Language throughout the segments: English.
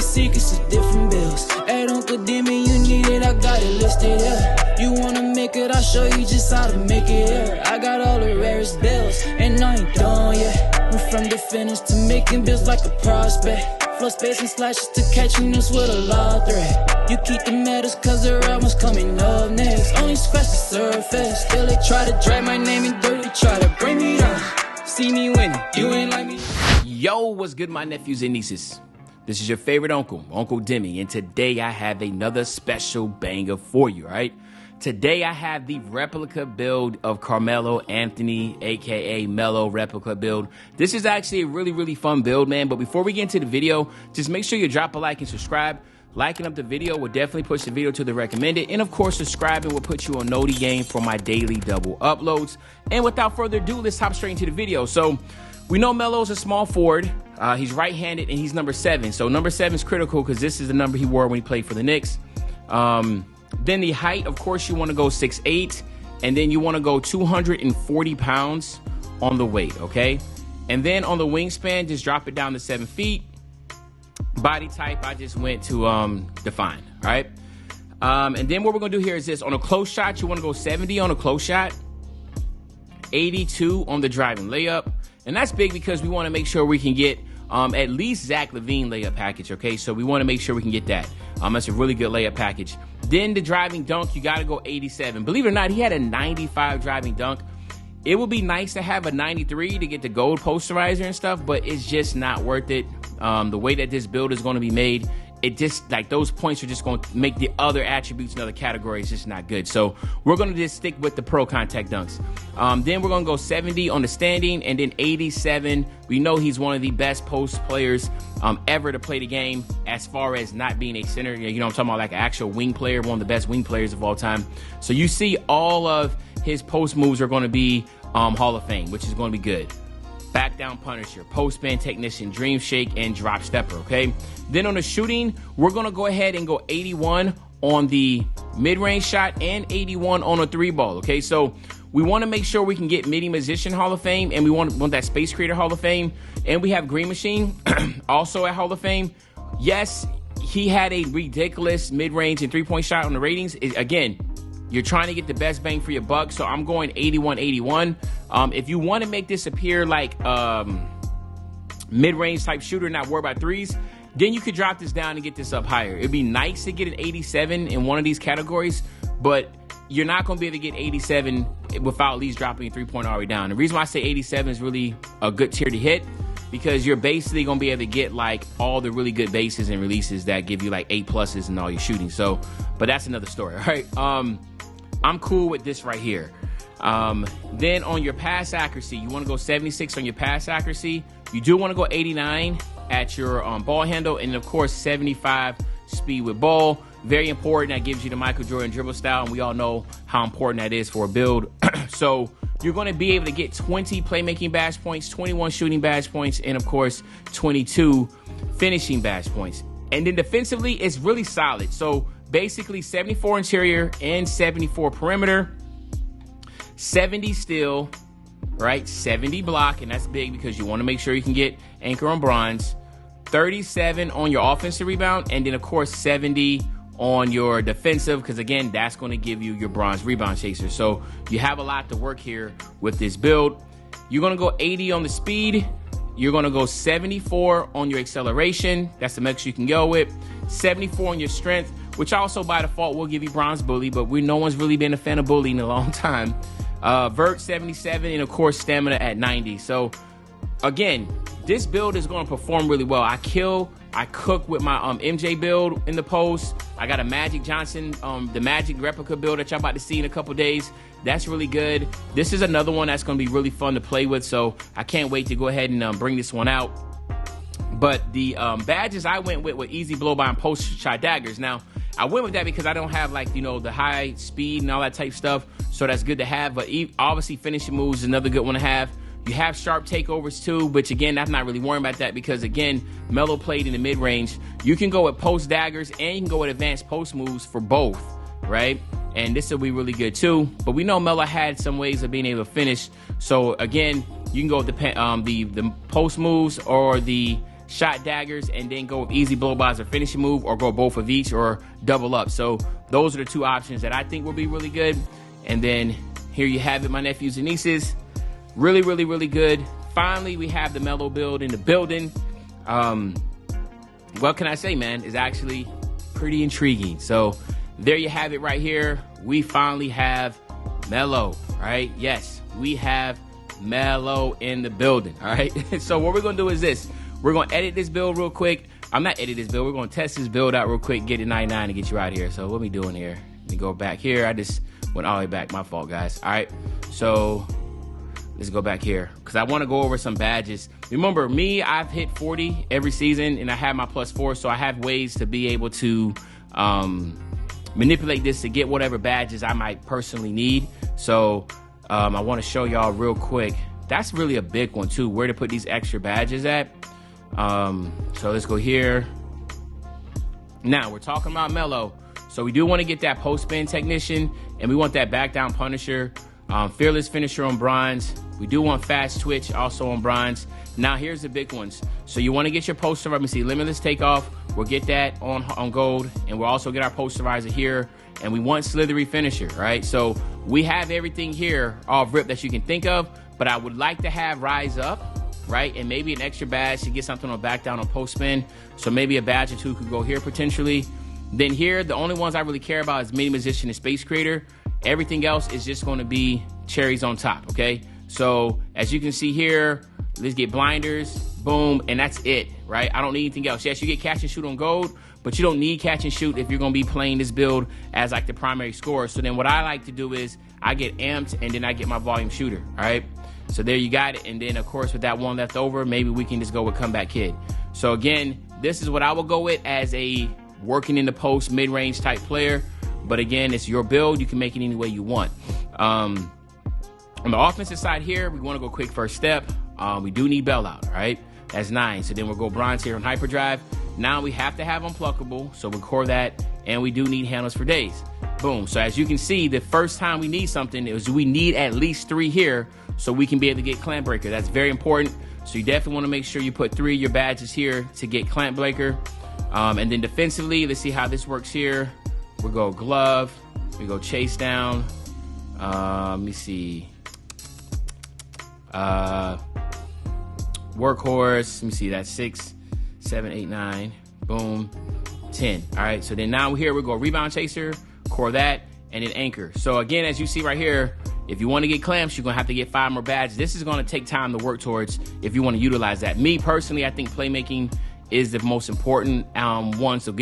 secrets of different bills. At Uncle Demi, you need it, I got it listed here. You wanna make it, I'll show you just how to make it here. I got all the rarest bills, and I ain't done yet. Went from the finish to making bills like a prospect. Flow space and slashes to catching us with a law threat. You keep the medals cause the right one's coming up next. Only scratch the surface. Still they try to drag my name in dirt. They try to bring me down. See me winning, you ain't like me. Yo, what's good, my nephews and nieces? This is your favorite uncle, Uncle Demi, and today I have another special banger for you, all right? Today I have the replica build of Carmelo Anthony, aka MELO replica build. This is actually a really fun build, man. But before we get into the video, just make sure you drop a like and subscribe. Liking up the video will definitely push the video to the recommended. And of course, subscribing will put you on Noti game for my daily double uploads. And without further ado, let's hop straight into the video. So we know Melo's a small forward. He's right-handed and he's number 7. So number 7 is critical because this is the number he wore when he played for the Knicks. Then the height, of course, you want to go 6'8", and then you want to go 240 pounds on the weight, okay? And then on the wingspan, just drop it down to 7 feet. Body type, I just went to define, all right? And then what we're going to do here is this. On a close shot, you want to go 70 on a close shot, 82 on the driving layup. And that's big because we want to make sure we can get at least Zach LaVine layup package, okay? So we want to make sure we can get that. That's a really good layup package. Then the driving dunk, you got to go 87. Believe it or not, he had a 95 driving dunk. It would be nice to have a 93 to get the gold posterizer and stuff, but it's just not worth it. The way that this build is going to be made, it just, like, those points are just going to make the other attributes in other categories just not good. So we're going to just stick with the pro contact dunks. Then we're going to go 70 on the standing, and then 87. We know he's one of the best post players ever to play the game as far as not being a center. You know, I'm talking about like an actual wing player, one of the best wing players of all time. So you see all of his post moves are going to be Hall of Fame, which is going to be good. Back down Punisher, post man technician, dream shake, and drop stepper, okay? Then on the shooting, we're going to go ahead and go 81 on the mid-range shot and 81 on a 3-ball, okay? So we want to make sure we can get midi musician Hall of Fame, and we want that space creator Hall of Fame, and we have Green Machine also at Hall of Fame. Yes, he had a ridiculous mid-range and three-point shot on the ratings. Again, you're trying to get the best bang for your buck, so I'm going 81-81. If you want to make this appear like mid-range type shooter, not worry about threes, then you could drop this down and get this up higher. It'd be nice to get an 87 in one of these categories, but you're not going to be able to get 87 without at least dropping a three-point all the way down. The reason why I say 87 is really a good tier to hit, because you're basically going to be able to get like all the really good bases and releases that give you like 8+ in all your shooting. So, but that's another story, all right? I'm cool with this right here. Then on your pass accuracy, you want to go 76 on your pass accuracy. You do want to go 89 at your ball handle, and of course 75 speed with ball. Very important. That gives you the Michael Jordan dribble style, and we all know how important that is for a build. So you're going to be able to get 20 playmaking badge points, 21 shooting badge points, and of course 22 finishing badge points. And then defensively, it's really solid. So basically 74 interior and 74 perimeter, 70 steal, right? 70 block, and that's big because you want to make sure you can get anchor on bronze, 37 on your offensive rebound, and then of course 70 on your defensive, because again, that's going to give you your bronze rebound chaser. So you have a lot to work here with this build. You're going to go 80 on the speed. You're going to go 74 on your acceleration. That's the max you can go with. 74 on your strength, which also by default will give you bronze bully, but no one's really been a fan of bully in a long time. Vert 77, and of course stamina at 90. So again, this build is going to perform really well. I cook with my MJ build in the post. I got a Magic Johnson, the Magic replica build that y'all about to see in a couple days. That's really good. This is another one that's going to be really fun to play with, so I can't wait to go ahead and bring this one out. But the badges I went with were easy blow by and post shot daggers. Now, I went with that because I don't have, like, you know, the high speed and all that type stuff, so that's good to have. But obviously finishing moves is another good one to have. You have sharp takeovers too, which again, I'm not really worrying about that because again, MELO played in the mid-range. You can go with post daggers and you can go with advanced post moves for both, right? And this will be really good too. But we know MELO had some ways of being able to finish. So again, you can go with the post moves or the shot daggers, and then go with easy blow-bys or finishing move, or go both of each or double up. So those are the two options that I think will be really good. And then here you have it, my nephews and nieces. Really, really, really good. Finally, we have the MELO build in the building. What can I say, man? It's actually pretty intriguing. So there you have it right here. We finally have MELO, right? Yes, we have MELO in the building, all right? So what we're going to do is this. We're going to edit this build real quick. I'm not edit this build. We're going to test this build out real quick, get it 99 and get you out of here. So what are we doing here? Let me go back here. I just went all the way back. My fault, guys. All right, so let's go back here because I want to go over some badges. Remember me, I've hit 40 every season and I have my +4, so I have ways to be able to manipulate this to get whatever badges I might personally need. So I want to show y'all real quick. That's really a big one too, where to put these extra badges at. So let's go here. Now we're talking about MELO. So we do want to get that post spin technician, and we want that back down punisher, fearless finisher on bronze. We do want fast twitch also on bronze. Now here's the big ones. So you want to get your poster, let me see, limitless takeoff. We'll get that on gold, and we'll also get our posterizer here, and we want slithery finisher, right? So we have everything here off rip that you can think of, but I would like to have rise up, right? And maybe an extra badge to get something on back down on post spin. So maybe a badge or two could go here potentially. Then here, the only ones I really care about is mini musician and space creator. Everything else is just going to be cherries on top, okay? So as you can see here, let's get blinders, boom, and that's it, right? I don't need anything else. Yes, you get catch and shoot on gold, but you don't need catch and shoot if you're going to be playing this build as like the primary scorer. So then what I like to do is I get amped and then I get my volume shooter, all right? So there you got it. And then of course with that one left over, maybe we can just go with comeback kid. So again, this is what I will go with as a working in the post mid-range type player. But again, it's your build. You can make it any way you want. On the offensive side here, we want to go quick first step. We do need bailout, all right? That's 9. So then we'll go bronze here on hyperdrive. Now we have to have unpluckable, so we'll core that. And we do need handles for days. Boom. So as you can see, the first time we need something is we need at least 3 here so we can be able to get clamp breaker. That's very important. So you definitely want to make sure you put 3 of your badges here to get clamp breaker. And then defensively, let's see how this works here. We'll go glove. We go chase down. Let me see. Workhorse. Let me see. That's 6, 7, 8, 9. Boom. 10. All right. So then now here we go rebound chaser, core that, and then anchor. So again, as you see right here, if you want to get clamps, you're going to have to get 5 more badges. This is going to take time to work towards if you want to utilize that. Me personally, I think playmaking is the most important one. So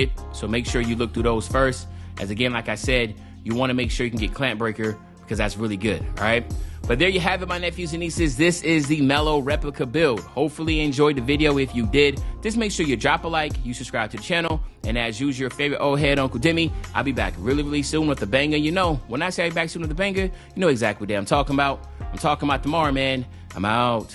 make sure you look through those first. As again, like I said, you want to make sure you can get clamp breaker because that's really good. All right. But there you have it, my nephews and nieces. This is the MELO replica build. Hopefully you enjoyed the video. If you did, just make sure you drop a like, you subscribe to the channel, and as usual, your favorite old head, Uncle Demi. I'll be back really, really soon with a banger. You know, when I say I'll be back soon with a banger, you know exactly what I'm talking about. I'm talking about tomorrow, man. I'm out.